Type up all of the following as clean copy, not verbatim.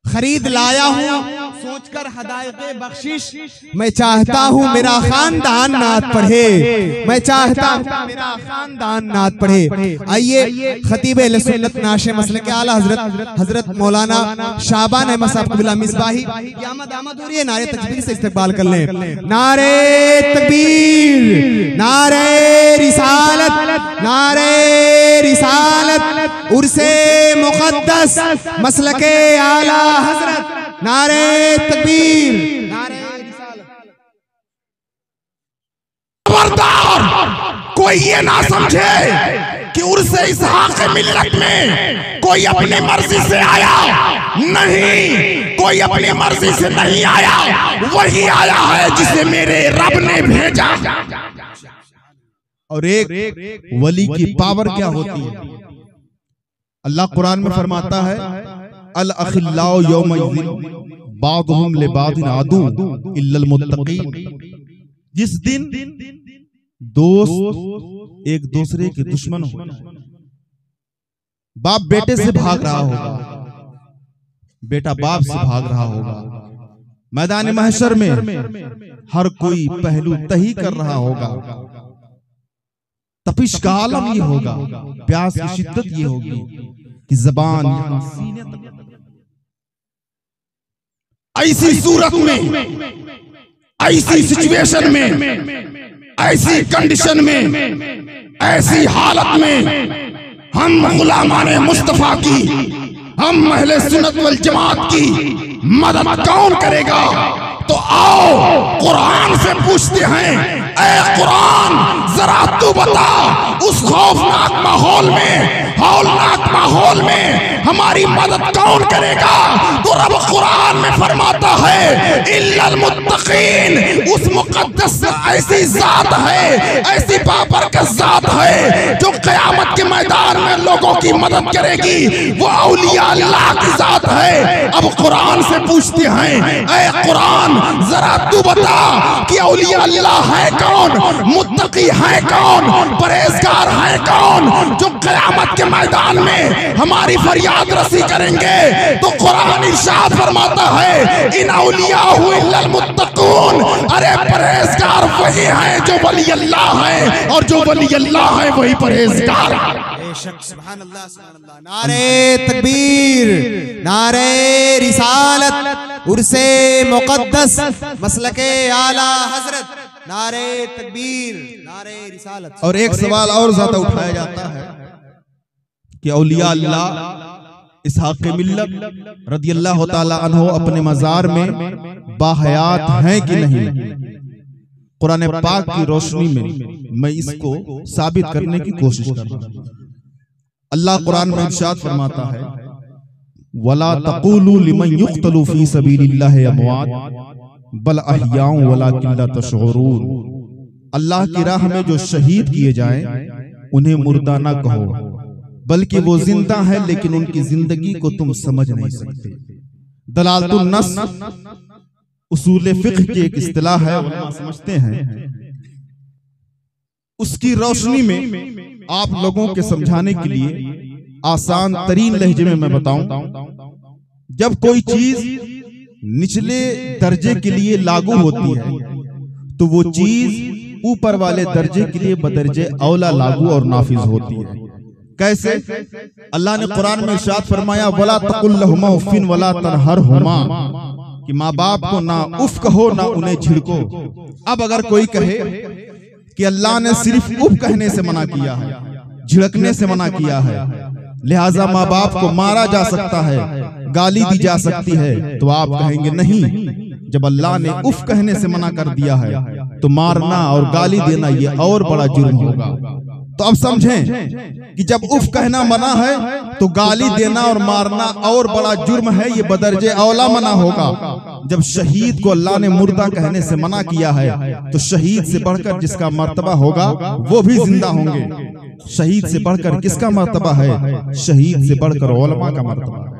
खरीद लाया हूँ सोचकर हदायते बख्शिश। मैं चाहता हूँ मेरा खानदान नात पढ़े, मैं चाहता हूँ मेरा खानदान नात पढ़े। आइए खतीब अहले सुन्नत नाशे मसले के आला हजरत मौलाना शाबान अहमद साहब कबीला मिसबाही की आमद हो रही है। नारे तकबीर से इस्तकबाल कर लें। नारे तकबीर, नारे रिसालत, नारे रिसालत, उर्से मुक़द्दस मसलके आला हजरत, नारे तकबीर, नारे रिसालत। खबरदार कोई ये ना समझे कि उर्से इसहाक़ मिल्लत में कोई अपनी मर्जी से आया, नहीं, कोई अपनी मर्जी से नहीं आया, वही आया है जिसे मेरे रब ने भेजा। और एक वली की पावर क्या होती है? अल्लाह कुरान में फरमाता है अल अखिल्लाउ यौमइज़िन बादुहुम लिबादिन आदू इल्लल मुत्तकीन। जिस दिन दोस्त एक दूसरे के दुश्मन हो, बाप बेटे से भाग रहा होगा, बेटा बाप से भाग रहा होगा, मैदान महशर में हर कोई पहलू तही कर रहा होगा, तपिश का आलम ये होगा, प्यास की शिद्दत ये होगी कि जबान सीने तक। ऐसी सूरत में, ऐसी सिचुएशन में, ऐसी कंडीशन में, ऐसी हालत में हम गुलामाने मुस्तफा की, हम अहले सुन्नत वल जमात की मदद कौन करेगा? तो आओ कुरान से पूछते हैं, ऐ कुरान जरा तू बता, उस खौफनाक माहौल में, हौलनाक माहौल में हमारी मदद कौन करेगा? तो रब कुरान में फरमाता है इल्लल मुत्तकीन। उस मुकद्दस ऐसी जात है, ऐसी बाबरकत जात है जो क़यामत के मैदान में लोगों की मदद करेगी, वो औलिया अल्लाह की जात है। अब कुरान से पूछते हैं, ऐ कुरान जरा तू बता कि औलिया अल्लाह है कौन, मुत्तकी है कौन, परहेजगार है कौन, जो क़यामत के मैदान में हमारी फरियाद रसी करेंगे? तो कुरान इरशाद फरमाता है इन औलिया इल्लल मुत्तकून। अरे परहेजगार वही हैं जो वली अल्लाह है, और जो वली अल्लाह है वही परहेजगार। सुभान अल्लाह, सुभान अल्लाह। नारे तकबीर, नारे रिसालत, उर्से मुक़द्दस मसलके आला हजरत, नारे तकबीर, नारे रिसालत। और एक सवाल और ज्यादा उठाया जाता है कि औलिया अल्लाह इसहाक़ मिल्लत रदियल्लाहु ताला अन्हु अपने मज़ार में बाहयात हैं कि नहीं? कुरान पाक की रोशनी में मैं इसको साबित करने की कोशिश कर रहा हूं। अल्लाह कुरान में इरशाद फरमाता है वला तक़ूलू लिमन युक़्तलू फ़ी सबीलिल्लाहि अमवात बल अहयाउ वलाकिन ला तशऊरून। अल्लाह की राह में जो शहीद किए जाएं उन्हें मुर्दा ना कहो, बल्कि वो जिंदा है लेकिन उनकी जिंदगी को तुम समझ नहीं सकते। दलालतुन नस उसूल फिक़्ह की एक इस्तिलाह है, उलमा समझते हैं। उसकी रोशनी में आप लोगों के समझाने के लिए आसान तरीन लहजे में मैं बताऊं, जब कोई चीज निचले दर्जे के लिए लागू होती है तो वो चीज ऊपर वाले दर्जे के लिए बदर्जे औला लागू और नाफिज होती है। कैसे? अल्लाह ने कुरान में इरशाद फरमाया वला तकुल लहुमा उफ़िन वला तनहरहुमा, कि माँ बाप को ना उफ कहो ना उन्हें झिड़को। अब अगर कोई कहे कि अल्लाह ने सिर्फ उफ कहने से मना किया है, झिड़कने से मना किया है, लिहाजा माँ बाप को मारा जा सकता है, गाली दी जा सकती है, तो आप कहेंगे नहीं, जब अल्लाह ने उफ कहने से मना कर दिया है तो मारना और गाली देना ये और बड़ा जुर्म होगा। तो अब समझें कि जब उफ कहना मना है तो गाली देना और मारना और बड़ा जुर्म है, ये बदर्जे औला मना होगा। जब शहीद को अल्लाह ने मुर्दा कहने से मना किया है तो शहीद से बढ़कर जिसका मर्तबा होगा वो भी जिंदा होंगे। शहीद से बढ़कर किसका मर्तबा है? शहीद से बढ़कर उलमा का मर्तबा है।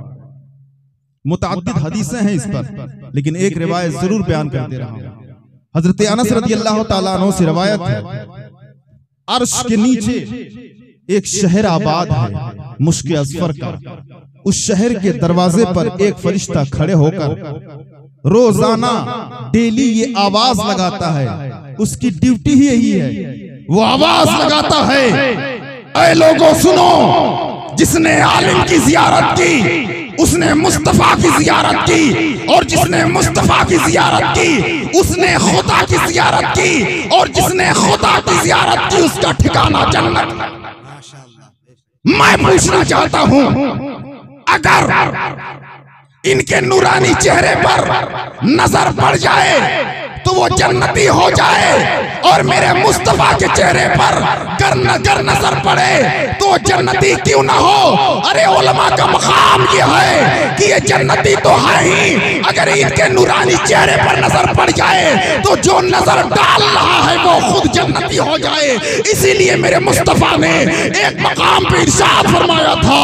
मुतअद्दिद हदीसें हैं इस पर, लेकिन एक रिवायत जरूर बयान कर दे रहा हूं। हजरत अनस रदियल्लाहु ताला अन्हु से रिवायत है, अर्श के नीचे एक शहर आबाद है मुश्क असफर का, उस शहर के दरवाजे पर एक फरिश्ता खड़े होकर रोजाना डेली ये आवाज लगाता है, उसकी ड्यूटी ही यही है, वो आवाज लगाता है, ऐ लोगों सुनो, जिसने आलिम की जियारत की उसने मुस्तफा की जियारत की, और जिसने मुस्तफा की जियारत की उसने खुदा की जियारत की, और जिसने खुदा की जियारत की उसका ठिकाना जन्नत। मैं पूछना चाहता हूं, अगर इनके नूरानी चेहरे पर नजर पड़ जाए तो वो जन्नती हो जाए, और मेरे मुस्तफा के चेहरे पर गर नजर पड़े तो जन्नती क्यों ना हो। अरे उलमा का मकाम ये है कि ये जन्नती तो है ही, अगर इनके नूरानी चेहरे पर नजर पड़ जाए तो जो नजर डाल रहा है वो खुद जन्नती हो जाए। इसीलिए मेरे मुस्तफा ने एक मकाम पे इरशाद फरमाया था,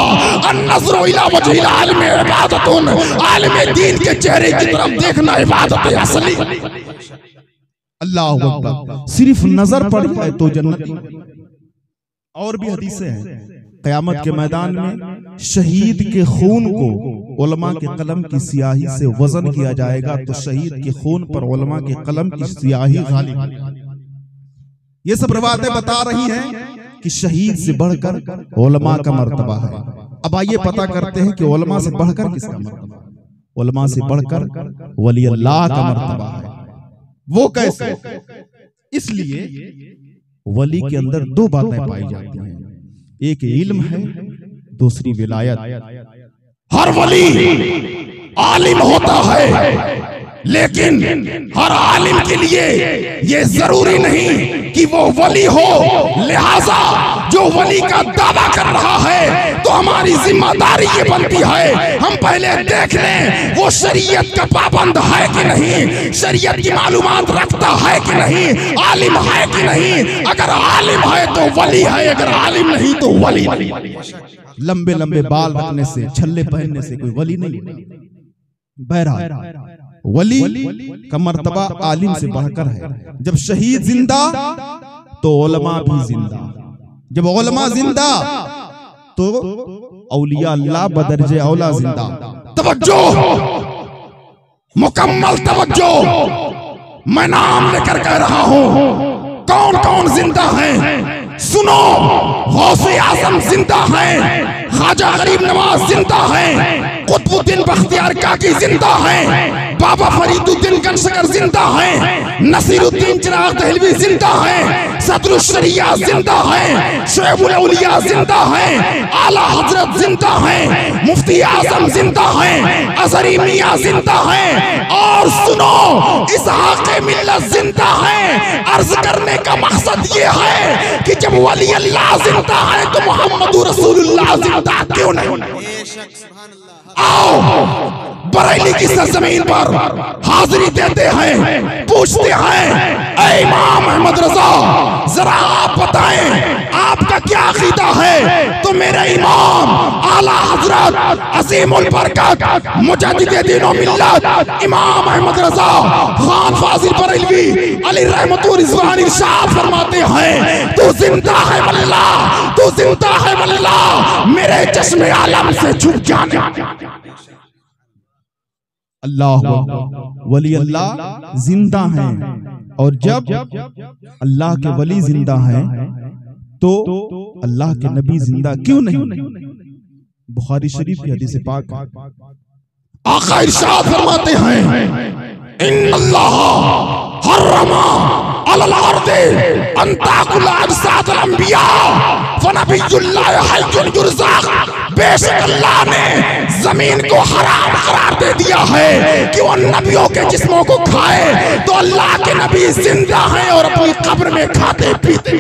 अन्नज़्रु इला वजहिल आलिम इबादतुन, आलिम दीन के चेहरे की तरफ देखना इबादत है असली। अल्लाहु अकबर। सिर्फ नजर पड़ जाए तो जन्नती। और भी हदीसें हैं, क़यामत के मैदान में शहीद के खून को उलमा के कलम की स्याही से वजन किया जाएगा तो शहीद के खून पर उलमा के कलम की स्याही गालिब। ये सब रवायतें बता रही हैं कि शहीद से बढ़कर उलमा का मर्तबा है। अब आइए पता करते हैं कि उलमा से बढ़कर किसका मर्तबा है। उलमा से बढ़कर वली अल्लाह का मर्तबा है। वो कैसे? इसलिए वली के अंदर दो बातें पाई जाती हैं, एक इल्म है, दूसरी विलायत। हर वली आलिम होता है, लेकिन हर आलिम के लिए ये जरूरी नहीं कि वो वली हो। लिहाजा जो वली का दावा कर रहा है तो हमारी जिम्मेदारी ये बनती है, हम पहले देख लें वो शरीयत का पाबंद है कि नहीं, शरीयत की मालूमात रखता है कि नहीं, आलिम है कि नहीं। अगर आलिम है तो वली है, अगर आलिम नहीं तो वली नहीं। लंबे लंबे बाल रखने से, छल्ले पहनने से कोई वली नहीं। बहरहाल वली का मर्तबा आलिम से बढ़कर है। जब शहीद जिंदा तो उलमा भी जिंदा, जब उलमा जिंदा तो औलिया अल्लाह बदरजे औला जिंदा। तवज्जो, मुकम्मल तवज्जो, मैं नाम लेकर कह रहा हूं, कौन कौन जिंदा है सुनो। गौसे आजम जिंदा है, ख्वाजा गरीब नवाज जिंदा है, कुतुबुद्दीन बख्तियार काकी जिंदा है, बाबा फरीदुद्दीन गंजशकर जिंदा है, नसीरुद्दीन चिराग दहलवी जिंदा है, सदरुल शरिया जिंदा है, शुएबुल औलिया जिंदा है, आला हजरत जिंदा है, मुफ्ती आजम जिंदा है, अजहरी मियां जिंदा है, और सुनो इसहाक़ मिल्लत जिंदा है। अर्ज करने का मकसद ये है कि जब वली अल्लाह जिंदा है तो मोहम्मद रसूलुल्लाह जिंदा क्यों नहीं। आओ बरेली की सरजमीन पर हाजिरी देते हैं, पूछते हैं, ऐ इमाम अहमद रजा जरा आप बताएं आपका क्या अकीदा है। तो मेरे इमाम आला हजरत अज़ीमुल बरकत मुजद्दिद दीन व मिल्लत इमाम अहमद रजा खान फाजिल बरेलवी अली रहमतुर रिज़वान इरशाद फरमाते हैं, तू जिंदा है वल्लाह, तू जिंदा है वल्लाह, मेरे चश्मे आलम से छुप जाने। अल्लाह वली अल्लाह जिंदा हैं, और जब अल्लाह के वली जिंदा हैं तो अल्लाह के नबी जिंदा क्यों नहीं। बुखारी शरीफ की हदीस पाक आका इरशाद फरमाते हैं, इन्नल्लाह हर्रमा अलल अर्दि अन ताकुल अजसादुल अंबिया फनबियुल्लाह हय्युन युरज़क़। बेशक अल्लाह ने जमीन को हराम करार दे दिया है कि वो नबियों के जिस्मों को खाए, तो अल्लाह के नबी जिंदा हैं और अपनी कब्र में खाते पीते।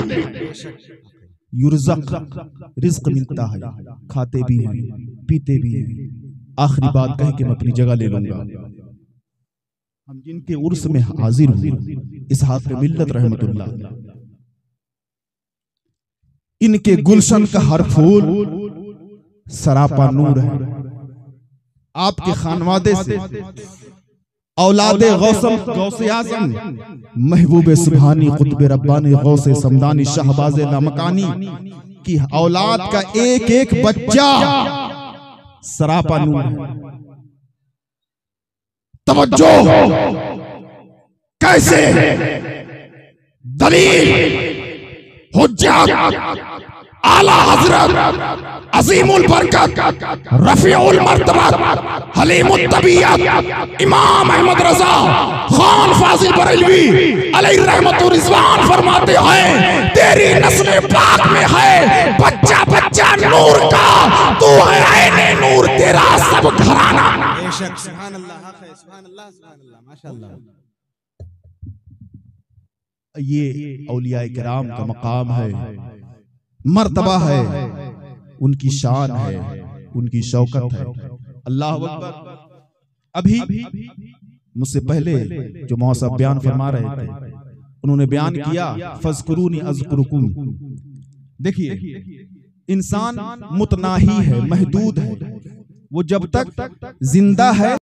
युरज़क़ रिज़्क़ मिलता है, खाते भी हैं पीते भी हैं। आखिरी बात कह के मैं अपनी जगह ले लूंगा। हम जिनके उर्स में हाजिर हुए, इसहाक़ मिल्लत रहमतुल्लाह, इनके गुलशन का हर फूल सरापा नूर है। आपके खानवादे से औलादे गौसे आज़म महबूब सुभानी कुतुब रब्बानी गौसे समदानी शहबाज़े लामकानी की औलाद का एक एक बच्चा सरापा नूर है। तवज्जो, कैसे दलील, हुज्जत, आला हजरत, अजीमुल बरकत, रफीउल मर्तबत, हलीमुत तबीयत इमाम अहमद रजा खान फाजिल बरेलवी अलैहि रहमतुर रिजवान फरमाते हैं, तेरी नस्ल पाक में है बच्चा बच्चा नूर का, तू है ऐने नूर, तेरा सब घराना। बेशक, सुभान अल्लाह, सुभान अल्लाह, सुभान अल्लाह, माशाअल्लाह। ये औलिया किराम का मकाम है, मर्तबा है, उनकी शान है, उनकी शौकत है। अल्लाह अकबर। अभी मुझसे पहले जो मौसा बयान फरमा रहे थे, उन्होंने बयान किया फज़कुरूनी अज़कुरुकुम। देखिए, इंसान मुतनाही है, महदूद है, वो जब तक जिंदा है